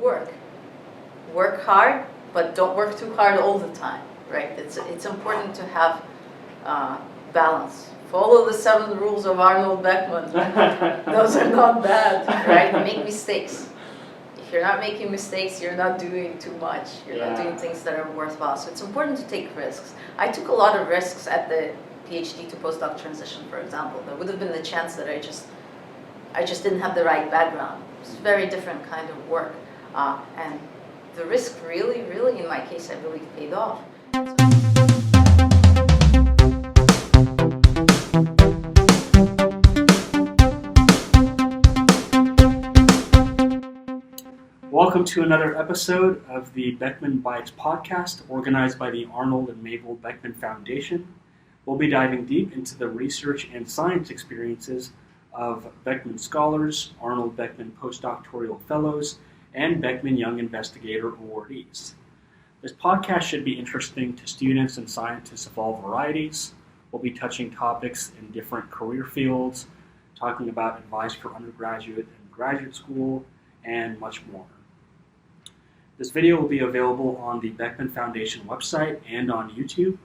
work. Work hard, but don't work too hard all the time, right? It's important to have balance. Follow the 7 rules of Arnold Beckman. Those are not bad, right? Make mistakes. If you're not making mistakes, you're not doing too much. You're not doing things that are worthwhile. So it's important to take risks. I took a lot of risks at the PhD to postdoc transition, for example. There would have been the chance that I just didn't have the right background. It's a very different kind of work. And the risk really, in my case, I believe paid off. Welcome to another episode of the Beckman Bites podcast, organized by the Arnold and Mabel Beckman Foundation. We'll be diving deep into the research and science experiences of Beckman Scholars, Arnold Beckman Postdoctoral Fellows, and Beckman Young Investigator awardees. This podcast should be interesting to students and scientists of all varieties. We'll be touching topics in different career fields, talking about advice for undergraduate and graduate school, and much more. This video will be available on the Beckman Foundation website and on YouTube.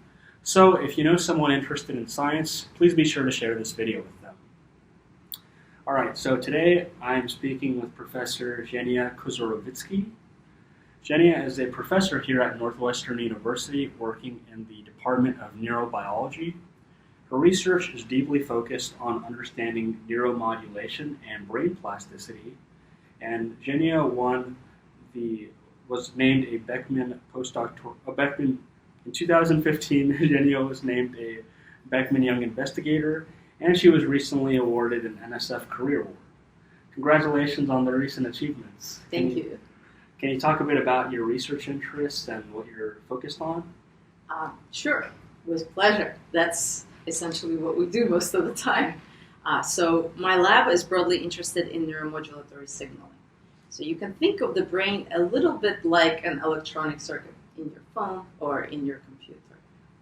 So if you know someone interested in science, please be sure to share this video with them. All right, so today I'm speaking with Professor Yevgenia Kozorovitskiy. Yevgenia is a professor here at Northwestern University working in the Department of Neurobiology. Her research is deeply focused on understanding neuromodulation and brain plasticity. And Yevgenia was named a Beckman in 2015. Yevgenia was named a Beckman Young Investigator, and she was recently awarded an NSF Career Award. Congratulations on the recent achievements. Thank you. Can you talk a bit about your research interests and what you're focused on? Sure, with pleasure. That's essentially what we do most of the time. So my lab is broadly interested in neuromodulatory signaling. So you can think of the brain a little bit like an electronic circuit in your phone or in your computer,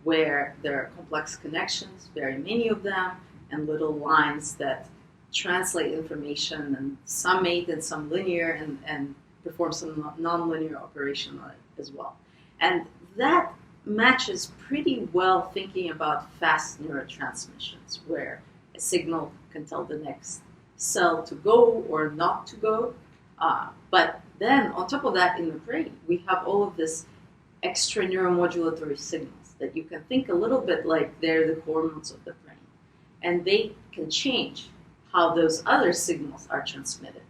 where there are complex connections, very many of them, and little lines that translate information, and some made and some linear, and perform some non-linear operation on it as well. And that matches pretty well thinking about fast neurotransmissions, where a signal can tell the next cell to go or not to go. But then, on top of that, in the brain, we have all of this extra neuromodulatory signals that you can think a little bit like they're the hormones of the brain. And they can change how those other signals are transmitted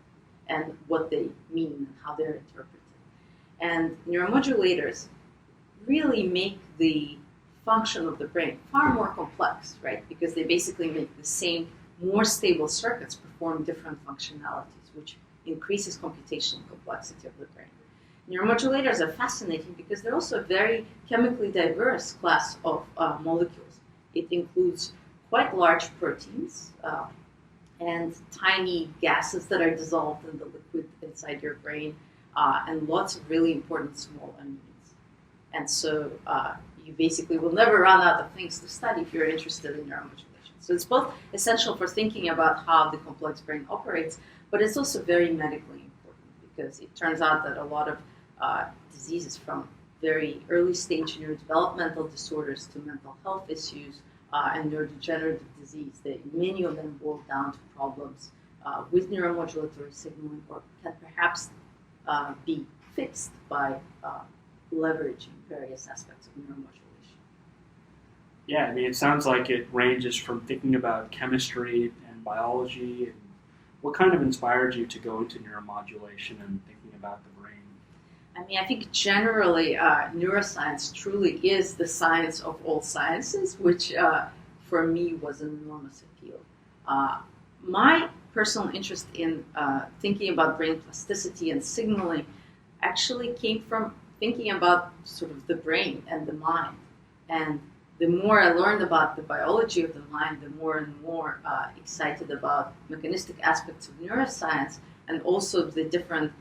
and what they mean and how they're interpreted. And neuromodulators really make the function of the brain far more complex, right? Because they basically make the same, more stable circuits perform different functionalities, which increases computational complexity of the brain. Neuromodulators are fascinating because they're also a very chemically diverse class of molecules. It includes quite large proteins and tiny gases that are dissolved in the liquid inside your brain, and lots of really important small amines. And so you basically will never run out of things to study if you're interested in neuromodulation. So it's both essential for thinking about how the complex brain operates, but it's also very medically important because it turns out that a lot of diseases, from very early stage neurodevelopmental disorders to mental health issues and neurodegenerative disease, many of them boil down to problems with neuromodulatory signaling, or can perhaps be fixed by leveraging various aspects of neuromodulation. Yeah, I mean, it sounds like it ranges from thinking about chemistry and biology. And what kind of inspired you to go into neuromodulation and thinking about the brain? I mean, I think generally neuroscience truly is the science of all sciences, which for me was an enormous appeal. My personal interest in thinking about brain plasticity and signaling actually came from thinking about sort of the brain and the mind. And the more I learned about the biology of the mind, the more and more excited about mechanistic aspects of neuroscience, and also the different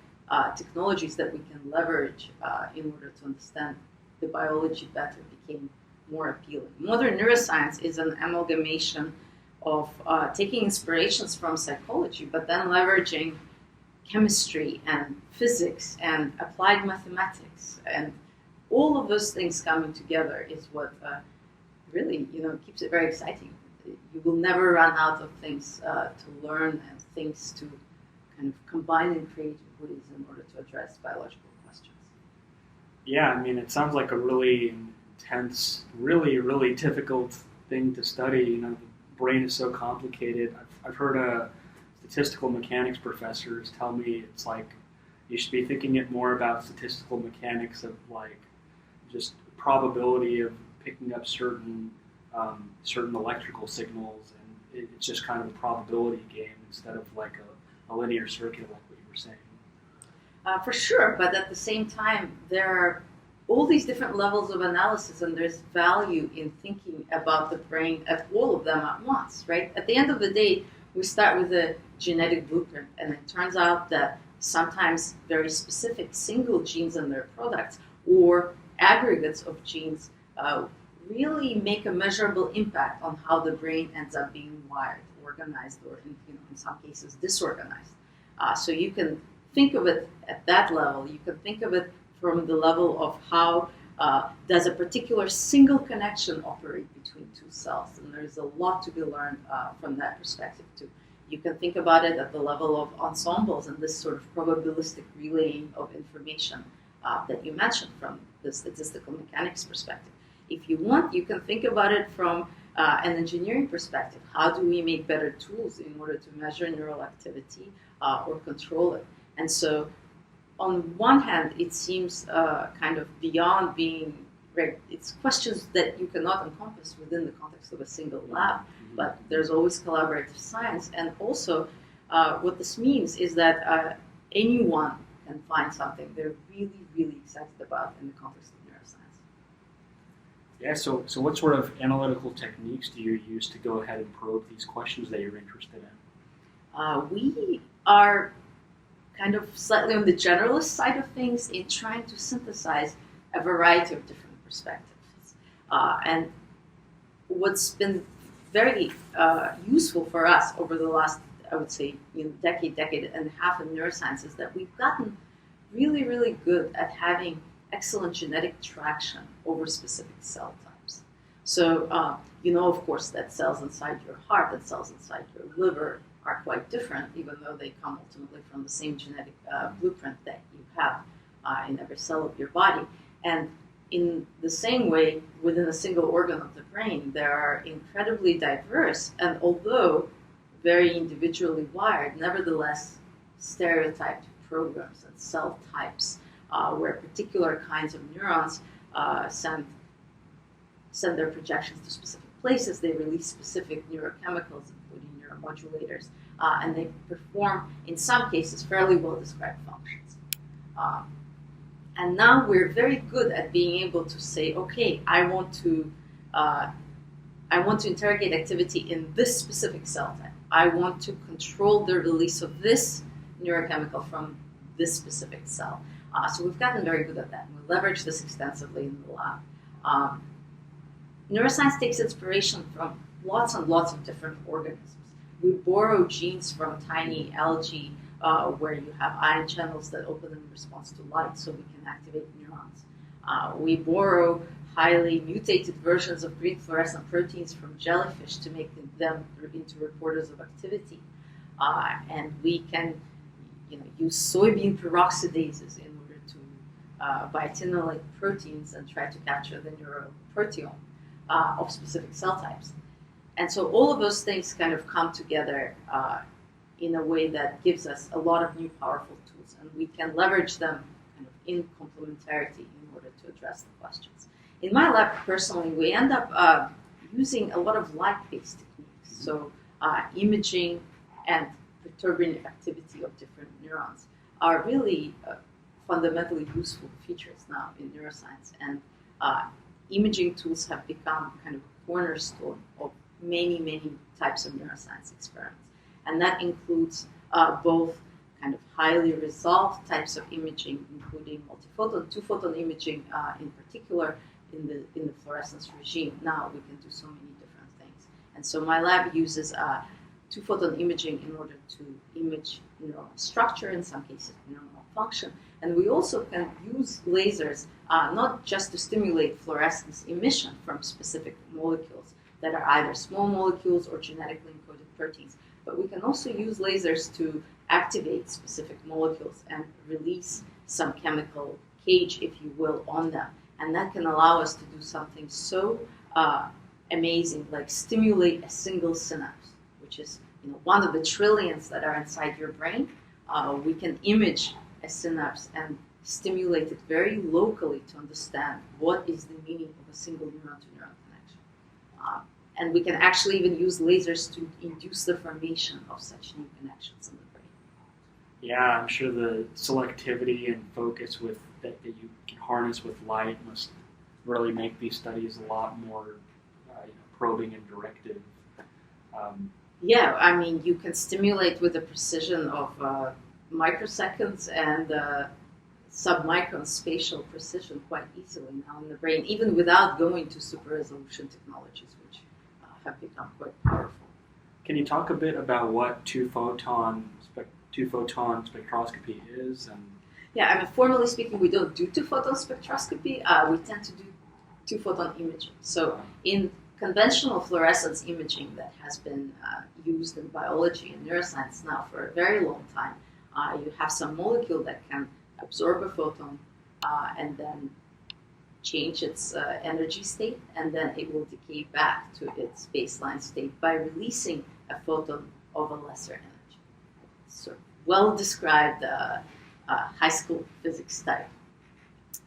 technologies that we can leverage in order to understand the biology better became more appealing. Modern neuroscience is an amalgamation of taking inspirations from psychology, but then leveraging chemistry and physics and applied mathematics, and all of those things coming together is what really, keeps it very exciting. You will never run out of things to learn and things to kind of combine in creative ways in order to address biological questions. Yeah, I mean, it sounds like a really intense, really, really difficult thing to study. The brain is so complicated. I've heard statistical mechanics professors tell me it's like you should be thinking it more about statistical mechanics of like just probability of picking up certain electrical signals, and it's just kind of a probability game instead of like a linear circuit, like what you were saying. For sure, but at the same time, there are all these different levels of analysis, and there's value in thinking about the brain at all of them at once, right? At the end of the day, we start with a genetic blueprint, and it turns out that sometimes very specific single genes and their products or aggregates of genes really make a measurable impact on how the brain ends up being wired, organized, or in some cases disorganized. So you can think of it at that level. You can think of it from the level of how does a particular single connection operate between two cells, and there's a lot to be learned from that perspective too. You can think about it at the level of ensembles and this sort of probabilistic relaying of information that you mentioned from the statistical mechanics perspective. If you want, you can think about it from an engineering perspective. How do we make better tools in order to measure neural activity or control it? And so, on one hand, it seems kind of beyond being, right, it's questions that you cannot encompass within the context of a single lab, but there's always collaborative science. And also, what this means is that anyone can find something they're really, really excited about in the context of neuroscience. Yeah, so what sort of analytical techniques do you use to go ahead and probe these questions that you're interested in? We are kind of slightly on the generalist side of things in trying to synthesize a variety of different perspectives. And what's been very useful for us over the last, I would say, decade and a half in neuroscience is that we've gotten really, really good at having excellent genetic traction over specific cell types. So, of course, that cells inside your heart and cells inside your liver are quite different, even though they come ultimately from the same genetic blueprint that you have in every cell of your body. And in the same way, within a single organ of the brain, there are incredibly diverse and, although very individually wired, nevertheless stereotyped programs and cell types where particular kinds of neurons send their projections to specific places. They release specific neurochemicals, including neuromodulators, and they perform, in some cases, fairly well-described functions. And now we're very good at being able to say, okay, I want to interrogate activity in this specific cell type. I want to control the release of this neurochemical from this specific cell. So we've gotten very good at that, and we leverage this extensively in the lab. Neuroscience takes inspiration from lots and lots of different organisms. We borrow genes from tiny algae where you have ion channels that open in response to light so we can activate neurons. We borrow highly mutated versions of green fluorescent proteins from jellyfish to make them into reporters of activity. And we can use soybean peroxidases in order to biotinolate proteins and try to capture the neuroproteome of specific cell types. And so all of those things kind of come together in a way that gives us a lot of new powerful tools, and we can leverage them kind of in complementarity in order to address the questions. In my lab, personally, we end up using a lot of light-based techniques. So imaging and perturbing activity of different neurons are really fundamentally useful features now in neuroscience, and imaging tools have become kind of a cornerstone of many, many types of neuroscience experiments. And that includes both kind of highly resolved types of imaging, including multiphoton, two-photon imaging in particular in the fluorescence regime. Now we can do so many different things. And so my lab uses two-photon imaging in order to image neural structure, in some cases neural function. And we also can use lasers not just to stimulate fluorescence emission from specific molecules that are either small molecules or genetically encoded proteins, but we can also use lasers to activate specific molecules and release some chemical cage, if you will, on them. And that can allow us to do something so amazing, like stimulate a single synapse, which is one of the trillions that are inside your brain. We can image a synapse and stimulate it very locally to understand what is the meaning of a single neuron-to-neuron connection. And we can actually even use lasers to induce the formation of such new connections in the brain. Yeah, I'm sure the selectivity and focus that you can harness with light must really make these studies a lot more probing and directive. Yeah, I mean, you can stimulate with the precision of microseconds and submicron spatial precision quite easily now in the brain, even without going to super resolution technologies, which have become quite powerful. Can you talk a bit about what two-photon spectroscopy is? Yeah, I mean, formally speaking, we don't do two-photon spectroscopy. We tend to do two-photon imaging. So in conventional fluorescence imaging that has been used in biology and neuroscience now for a very long time, you have some molecule that can absorb a photon and then change its energy state, and then it will decay back to its baseline state by releasing a photon of a lesser energy. So well-described high school physics type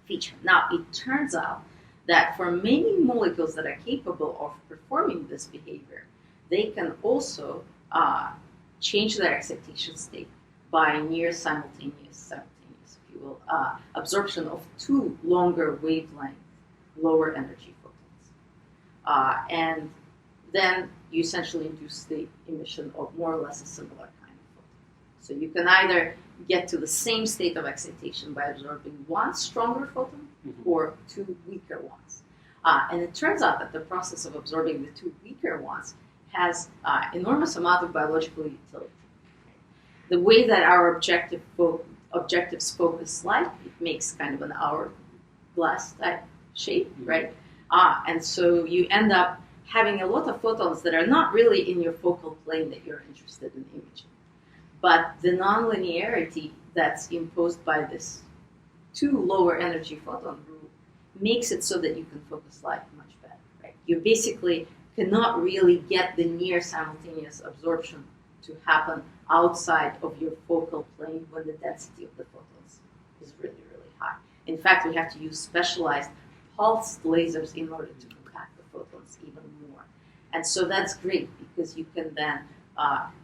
feature. Now, it turns out that for many molecules that are capable of performing this behavior, they can also change their excitation state by near simultaneous, if you will, absorption of two longer wavelength, lower energy photons. And then you essentially induce the emission of more or less a similar kind of photon. So you can either get to the same state of excitation by absorbing one stronger photon or two weaker ones. And it turns out that the process of absorbing the two weaker ones has enormous amount of biological utility. The way that our objectives focus light, it makes kind of an hourglass type shape, right? And so you end up having a lot of photons that are not really in your focal plane that you're interested in imaging. But the nonlinearity that's imposed by this two lower energy photon rule makes it so that you can focus light much better, right? You basically cannot really get the near simultaneous absorption to happen outside of your focal plane when the density of the photons is really, really high. In fact, we have to use specialized pulsed lasers in order to compact the photons even more. And so that's great because you can then,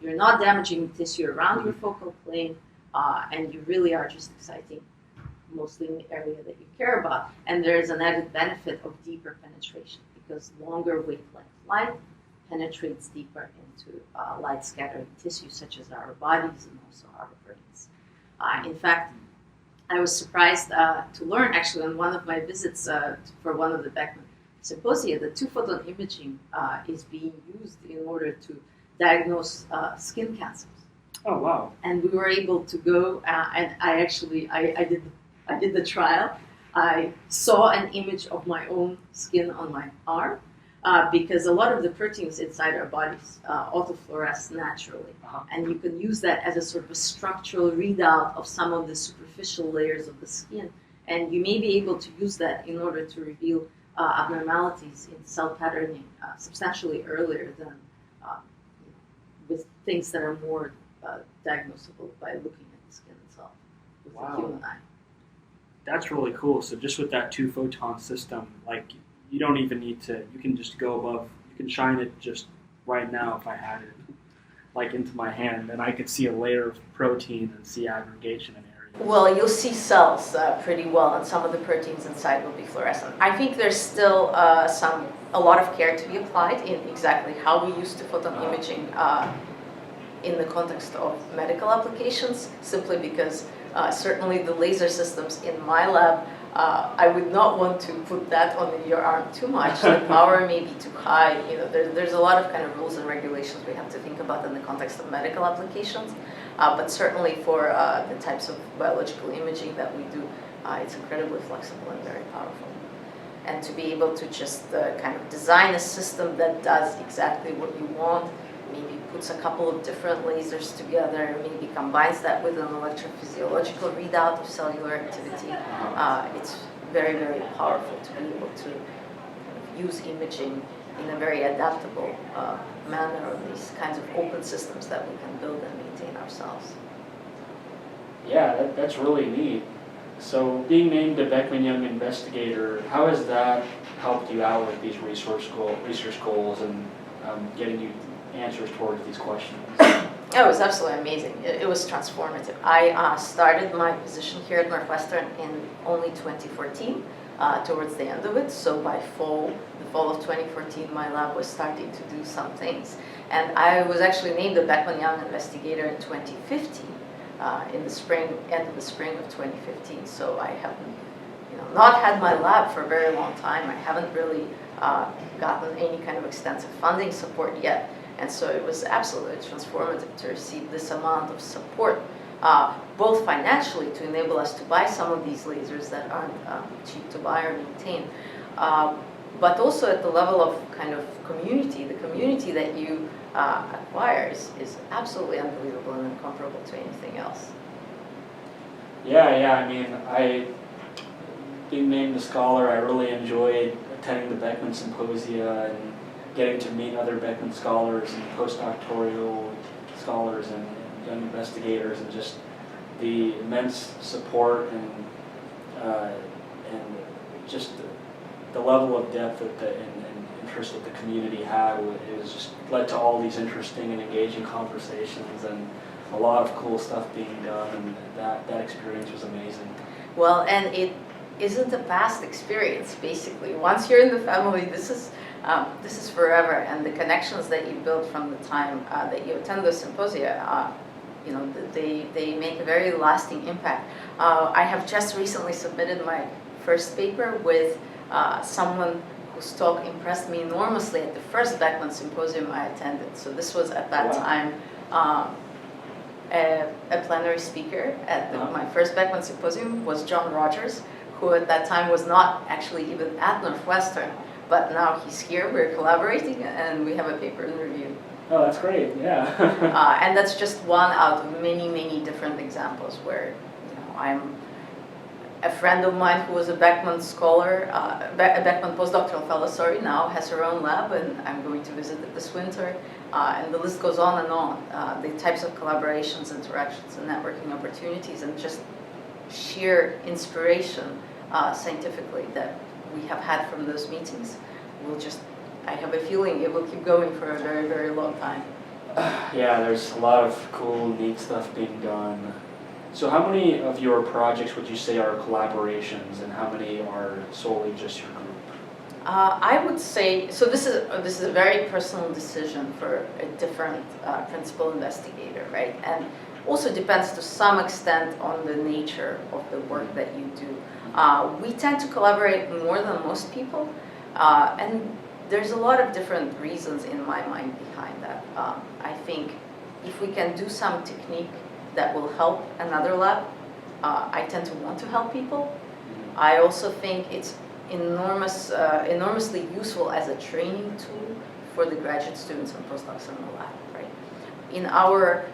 you're not damaging tissue around your focal plane, and you really are just exciting mostly in the area that you care about. And there's an added benefit of deeper penetration because longer wavelength light penetrates deeper into light scattering tissue such as our bodies and also our brains. In fact, I was surprised to learn actually on one of my visits for one of the Beckman Symposia that two-photon imaging is being used in order to diagnose skin cancers. Oh, wow. And we were able to go, and I did the trial. I saw an image of my own skin on my arm because a lot of the proteins inside our bodies autofluoresce naturally. And you can use that as a sort of a structural readout of some of the superficial layers of the skin. And you may be able to use that in order to reveal abnormalities in cell patterning substantially earlier than with things that are more diagnosable by looking at the skin itself with the human eye. That's really cool. So just with that two-photon system, like you don't even need to, you can just go above, you can shine it just right now if I had it like into my hand and I could see a layer of protein and see aggregation in areas. Well, you'll see cells pretty well, and some of the proteins inside will be fluorescent. I think there's still a lot of care to be applied in exactly how we use two-photon imaging in the context of medical applications, simply because certainly the laser systems in my lab, I would not want to put that on your arm too much. The power may be too high. There's a lot of kind of rules and regulations we have to think about in the context of medical applications. But certainly for the types of biological imaging that we do, it's incredibly flexible and very powerful. And to be able to just kind of design a system that does exactly what you want, maybe puts a couple of different lasers together, maybe combines that with an electrophysiological readout of cellular activity. It's very, very powerful to be able to use imaging in a very adaptable manner on these kinds of open systems that we can build and maintain ourselves. Yeah, that's really neat. So being named a Beckman Young Investigator, how has that helped you out with these research goals and getting you answers towards these questions? Oh, it was absolutely amazing. It was transformative. I started my position here at Northwestern in only 2014, towards the end of it. So by the fall of 2014, my lab was starting to do some things. And I was actually named a Beckman Young Investigator in 2015, in the spring, end of the spring of 2015. So I haven't, not had my lab for a very long time. I haven't really gotten any kind of extensive funding support yet. And so it was absolutely transformative to receive this amount of support, both financially to enable us to buy some of these lasers that aren't cheap to buy or maintain, but also at the level of kind of community. The community that you acquire is absolutely unbelievable and incomparable to anything else. Yeah, I mean, being named a scholar, I really enjoyed attending the Beckman Symposium and getting to meet other Beckman scholars and postdoctoral scholars and young investigators, and just the immense support and just the level of depth and interest that the community had. It was just led to all these interesting and engaging conversations and a lot of cool stuff being done, and that experience was amazing. Well, and it isn't a past experience, basically. Once you're in the family, this is forever, and the connections that you build from the time that you attend the symposia, they make a very lasting impact. I have just recently submitted my first paper with someone whose talk impressed me enormously at the first Beckman Symposium I attended. So this was at that time a plenary speaker at my first Beckman Symposium was John Rogers, who at that time was not actually even at Northwestern. But now he's here, we're collaborating, and we have a paper in review. Oh, that's great, yeah. And that's just one out of many, many different examples where, I'm a friend of mine who was a Beckman scholar, a Beckman postdoctoral fellow, now has her own lab, and I'm going to visit it this winter. And the list goes on and on. The types of collaborations, interactions, and networking opportunities, and just sheer inspiration scientifically that we have had from those meetings I have a feeling it will keep going for a very, very long time. Yeah, there's a lot of cool, neat stuff being done. So how many of your projects would you say are collaborations, and how many are solely just your group? I would say, so this is a very personal decision for a different principal investigator, right? And also depends to some extent on the nature of the work that you do. We tend to collaborate more than most people, and there's a lot of different reasons in my mind behind that. I think if we can do some technique that will help another lab, I tend to want to help people. I also think it's enormously useful as a training tool for the graduate students and postdocs in the lab, right? In our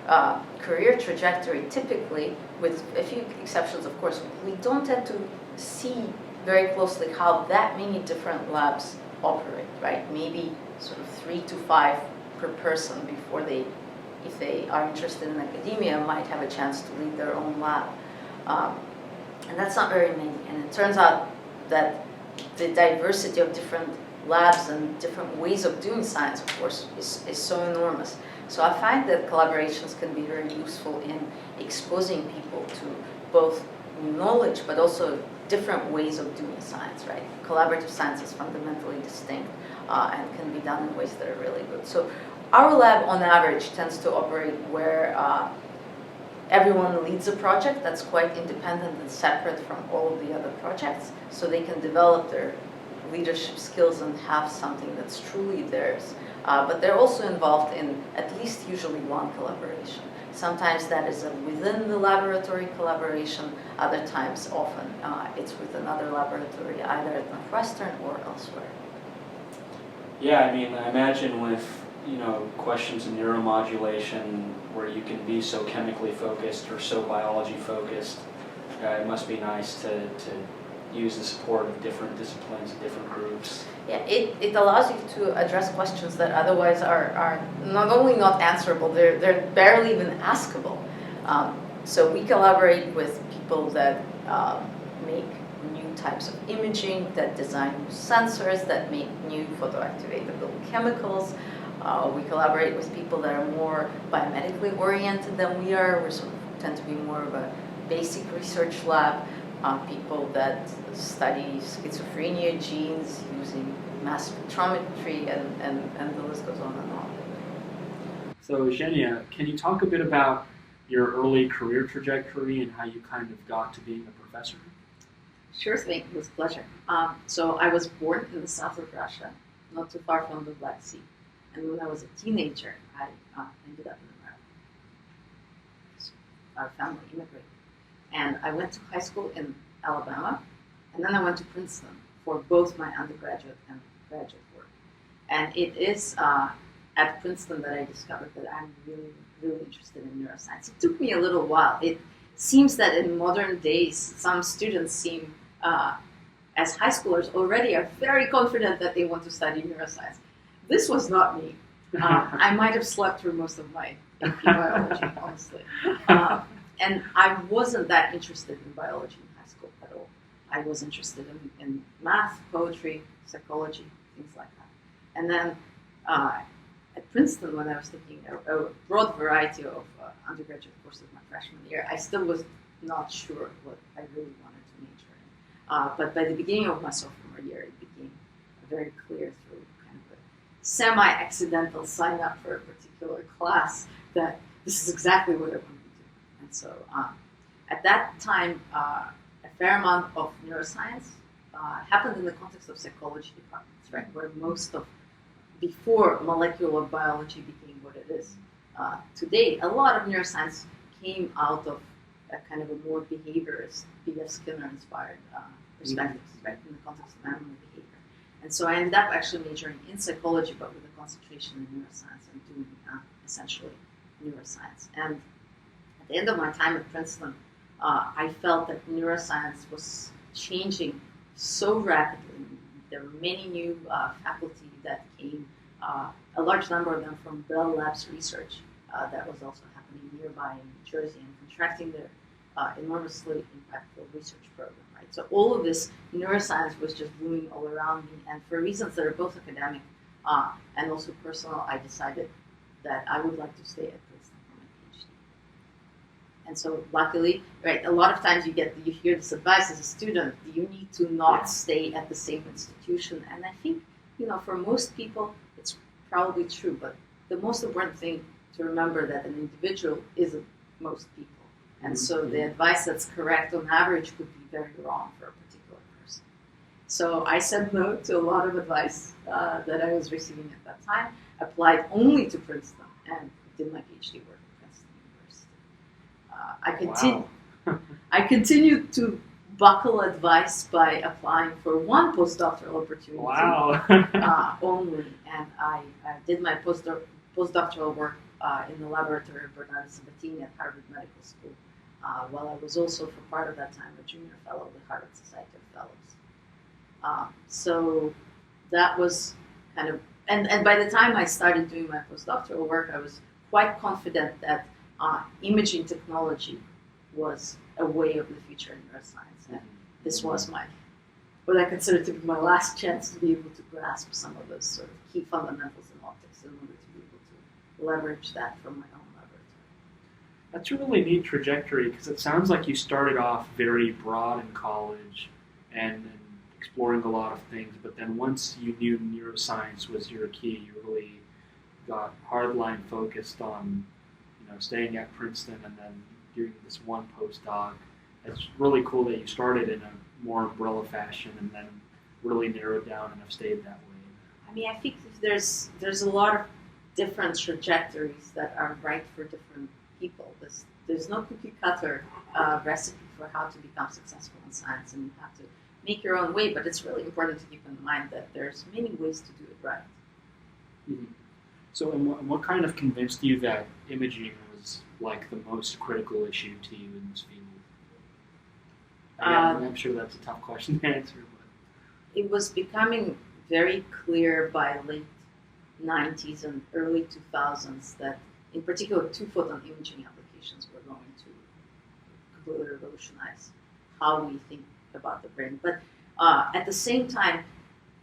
career trajectory, typically, with a few exceptions, of course, we don't tend to see very closely how that many different labs operate, right? Maybe sort of 3 to 5 per person before they, if they are interested in academia, might have a chance to lead their own lab. And that's not very many. And it turns out that the diversity of different labs and different ways of doing science, of course, is so enormous. So I find that collaborations can be very useful in exposing people to both new knowledge, but also different ways of doing science, right? Collaborative science is fundamentally distinct and can be done in ways that are really good. So our lab, on average, tends to operate where everyone leads a project that's quite independent and separate from all of the other projects, so they can develop their leadership skills and have something that's truly theirs. But they're also involved in at least usually one collaboration. Sometimes that is a within the laboratory collaboration, other times often it's with another laboratory, either at Northwestern or elsewhere. Yeah, I mean, I imagine with, questions in neuromodulation where you can be so chemically focused or so biology focused, it must be nice to use the support of different disciplines, different groups. Yeah, it allows you to address questions that otherwise are not only not answerable, they're barely even askable. So we collaborate with people that make new types of imaging, that design new sensors, that make new photoactivatable chemicals. We collaborate with people that are more biomedically oriented than we are. We sort of tend to be more of a basic research lab. People that study schizophrenia genes using mass spectrometry, and the list goes on and on. So, Yevgenia, can you talk a bit about your early career trajectory and how you kind of got to being a professor? Sure thing, with pleasure. So I was born in the south of Russia, not too far from the Black Sea. And when I was a teenager, I ended up in America. So our family immigrated. And I went to high school in Alabama, and then I went to Princeton for both my undergraduate and graduate work. And it is at Princeton that I discovered that I'm really, really interested in neuroscience. It took me a little while. It seems that in modern days, some students seem, as high schoolers already, are very confident that they want to study neuroscience. This was not me. I might have slept through most of my AP biology, honestly. And I wasn't that interested in biology in high school at all. I was interested in math, poetry, psychology, things like that. And then at Princeton, when I was taking a broad variety of undergraduate courses my freshman year, I still was not sure what I really wanted to major in. But by the beginning of my sophomore year, it became very clear through kind of a semi-accidental sign up for a particular class that this is exactly what I wanted to do. And so at that time, a fair amount of neuroscience happened in the context of psychology departments, right? Where most of, before molecular biology became what it is today, a lot of neuroscience came out of a kind of a more behaviorist, B.F. Skinner-inspired perspectives, right, in the context of animal behavior. And so I ended up actually majoring in psychology, but with a concentration in neuroscience and doing essentially neuroscience. And at the end of my time at Princeton, I felt that neuroscience was changing so rapidly. There were many new faculty that came, a large number of them from Bell Labs research that was also happening nearby in New Jersey and contracting their enormously impactful research program. Right? So all of this neuroscience was just blooming all around me, and for reasons that are both academic and also personal, I decided that I would like to stay at Princeton for my PhD. And so luckily, right, a lot of times you hear this advice as a student, you need to not stay at the same institution. And I think, for most people, it's probably true, but the most important thing to remember that an individual isn't most people. And so the advice that's correct on average could be very wrong for a particular person. So I said no to a lot of advice that I was receiving at that time, applied only to Princeton, and did my PhD work at Princeton University. I continued to buckle advice by applying for one postdoctoral opportunity only, and I did my postdoctoral work in the laboratory of Bernardo Sabatini at Harvard Medical School, while I was also, for part of that time, a junior fellow of the Harvard Society of Fellows. So that was kind of, and by the time I started doing my postdoctoral work, I was quite confident that imaging technology was a way of the future in neuroscience. And this was what I consider to be my last chance to be able to grasp some of those sort of key fundamentals in optics in order to be able to leverage that from my own laboratory. That's a really neat trajectory, because it sounds like you started off very broad in college and exploring a lot of things, but then once you knew neuroscience was your key, you really got hardline focused on staying at Princeton and then doing this one postdoc. It's really cool that you started in a more umbrella fashion and then really narrowed down and have stayed that way. I mean, I think there's a lot of different trajectories that are right for different people. There's no cookie cutter recipe for how to become successful in science, and you have to make your own way. But it's really important to keep in mind that there's many ways to do it right. Mm-hmm. So, and what kind of convinced you that imaging was like the most critical issue to you in this field? I'm sure that's a tough question to answer. But it was becoming very clear by late 90s and early 2000s that, in particular, two-photon imaging applications were going to completely revolutionize how we think about the brain. But at the same time,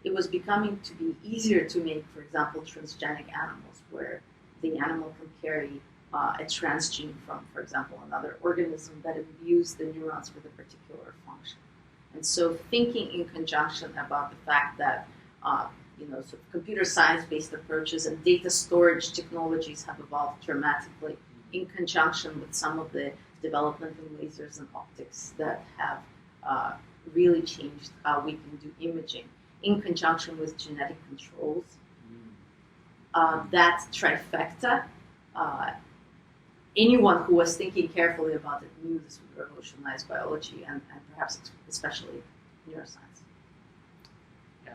it was becoming to be easier to make, for example, transgenic animals, where the animal can carry a transgene from, for example, another organism that imbues the neurons with a particular function. And so thinking in conjunction about the fact that sort of computer science-based approaches and data storage technologies have evolved dramatically in conjunction with some of the development in lasers and optics that have really changed how we can do imaging, in conjunction with genetic controls. That trifecta, anyone who was thinking carefully about it knew this would revolutionize biology and perhaps especially neuroscience. Yeah,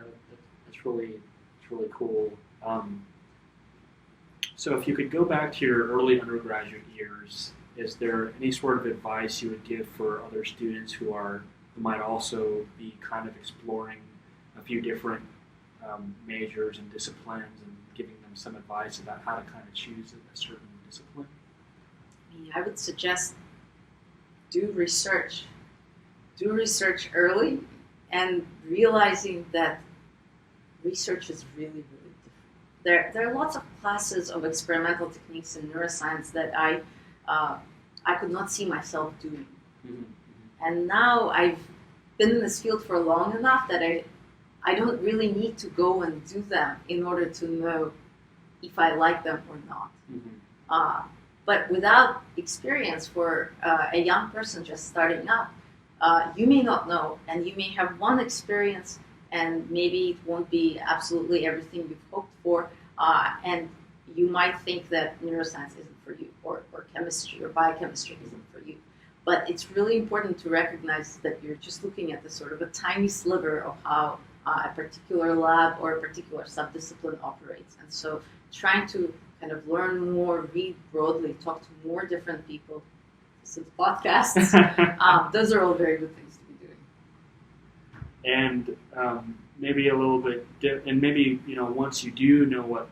that's really cool. So if you could go back to your early undergraduate years, is there any sort of advice you would give for other students who might also be kind of exploring a few different majors and disciplines, and giving them some advice about how to kind of choose a certain discipline? I would suggest do research. Do research early, and realizing that research is really, really different. There are lots of classes of experimental techniques in neuroscience that I could not see myself doing. Mm-hmm. And now I've been in this field for long enough that I don't really need to go and do them in order to know if I like them or not. Mm-hmm. But without experience for a young person just starting up, you may not know, and you may have one experience, and maybe it won't be absolutely everything you've hoped for, and you might think that neuroscience isn't for you, or chemistry or biochemistry isn't for you. But it's really important to recognize that you're just looking at the sort of a tiny sliver of how a particular lab or a particular subdiscipline operates. And so trying to kind of learn more, read broadly, talk to more different people, listen to podcasts, those are all very good things to be doing. And maybe a little bit, and maybe once you do know what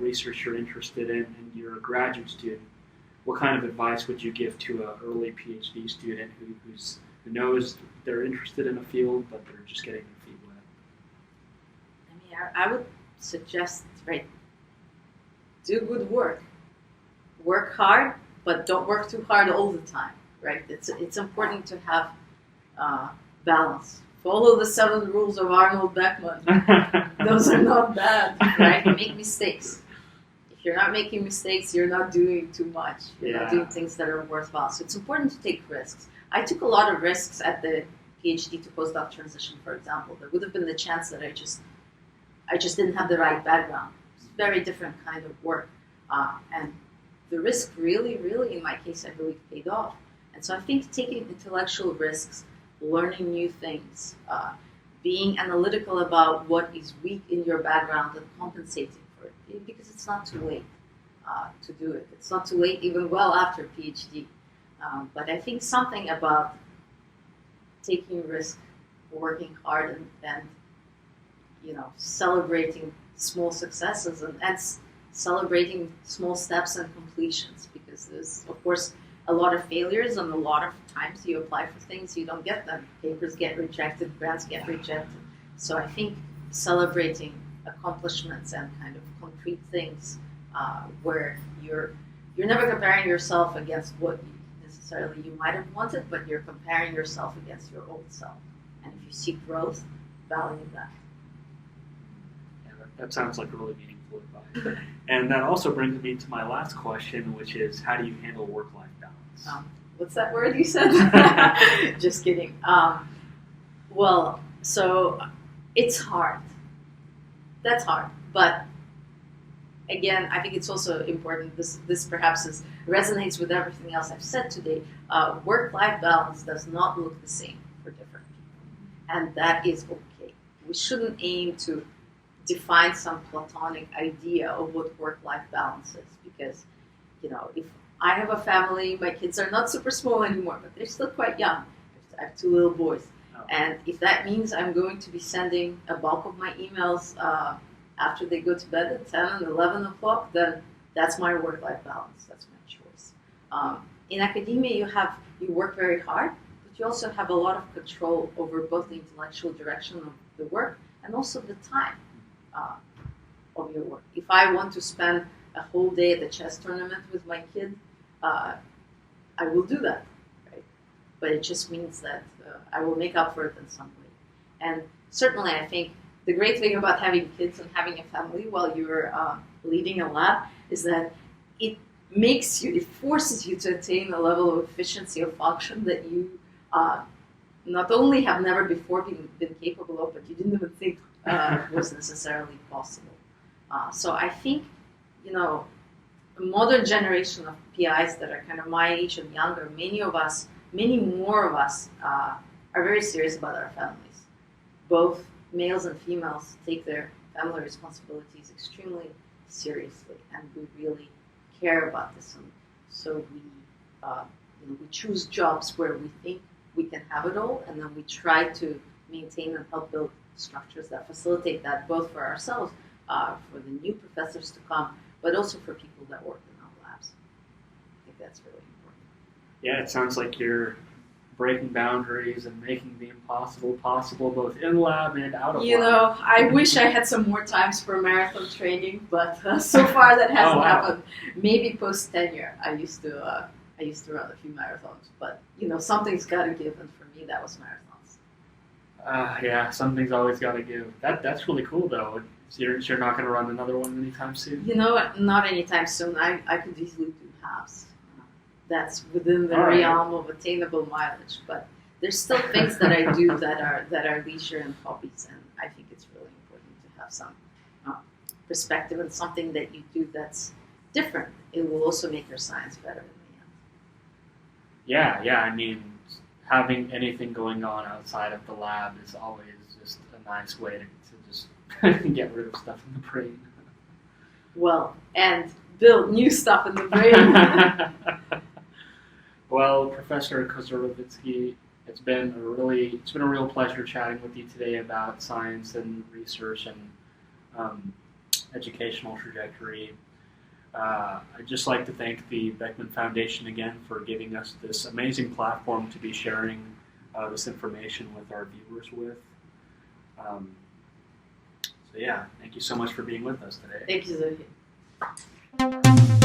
research you're interested in, and you're a graduate student, what kind of advice would you give to an early PhD student who knows they're interested in a field, but they're just getting their feet wet? I would suggest, do good work. Work hard, but don't work too hard all the time, right? It's important to have balance. Follow the 7 rules of Arnold Beckman. Those are not bad, right? Make mistakes. If you're not making mistakes, you're not doing too much. You're not doing things that are worthwhile. So it's important to take risks. I took a lot of risks at the PhD to postdoc transition, for example. There would have been the chance that I just didn't have the right background. It's a very different kind of work. And the risk really, really, in my case, I believe, paid off. And so I think taking intellectual risks, learning new things, being analytical about what is weak in your background and compensating for it, because it's not too late to do it. It's not too late even well after PhD. But I think something about taking risk, working hard, and celebrating small successes and celebrating small steps and completions, because there's, of course, a lot of failures, and a lot of times you apply for things, you don't get them. Papers get rejected, grants get rejected. So I think celebrating accomplishments and kind of concrete things where you're never comparing yourself against what necessarily you might have wanted, but you're comparing yourself against your old self. And if you seek growth, value that. Yeah, that sounds like a really meaningful advice. And that also brings me to my last question, which is, how do you handle work-life balance? What's that word you said? Just kidding. Well, so it's hard. That's hard. But again, I think it's also important. This perhaps resonates with everything else I've said today. Work-life balance does not look the same for different people, and that is okay. We shouldn't aim to define some platonic idea of what work-life balance is, because if I have a family, my kids are not super small anymore, but they're still quite young. I have 2 little boys, and if that means I'm going to be sending a bulk of my emails after they go to bed at 10 and 11 o'clock, then that's my work-life balance. That's my choice. In academia, you work very hard, but you also have a lot of control over both the intellectual direction of the work and also the time of your work. If I want to spend a whole day at the chess tournament with my kid, I will do that, right? But it just means that I will make up for it in some way. And certainly, I think the great thing about having kids and having a family while you're leading a lab is that it forces you to attain a level of efficiency of function that you not only have never before been capable of, but you didn't even think was necessarily possible. So I think, a modern generation of PIs that are kind of my age and younger, many more of us are very serious about our families. Both males and females take their family responsibilities extremely seriously, and we really care about this. And so we choose jobs where we think we can have it all, and then we try to maintain and help build structures that facilitate that, both for ourselves, for the new professors to come, but also for people that work in our labs. I think that's really important. Yeah, it sounds like you're breaking boundaries and making the impossible possible, both in lab and out of lab. I wish I had some more times for marathon training, but so far that hasn't happened. Maybe post tenure, I used to run a few marathons, but something's got to give, and for me that was marathons. Yeah, something's always got to give. That's really cool though. So you're not going to run another one anytime soon? Not anytime soon. I could easily do halves. That's within the realm of attainable mileage. But there's still things that I do that are leisure and hobbies, and I think it's really important to have some perspective and something that you do that's different. It will also make your science better in the end. Yeah. I mean, having anything going on outside of the lab is always just a nice way to just get rid of stuff in the brain. Well, and build new stuff in the brain. Well, Professor Kozorovitskiy, it's been a real pleasure chatting with you today about science and research and educational trajectory. I'd just like to thank the Beckman Foundation again for giving us this amazing platform to be sharing this information with our viewers with. So yeah, thank you so much for being with us today. Thank you, Zoheb.